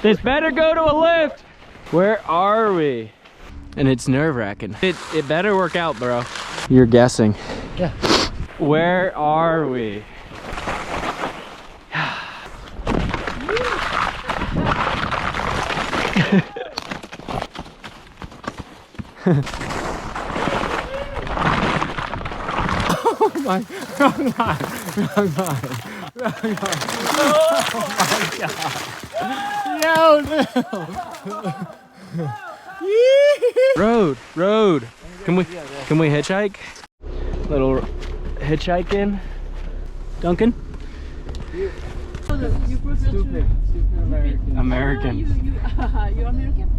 This better go to a lift. Where are we? And it's nerve-wracking. It better work out, bro. You're guessing. Yeah. Where are we? Oh my, wrong line, wrong line, wrong line. Oh my god. Yo, no. Road. Can we hitchhike? Little hitchhiking. Duncan? Stupid American. American. You American?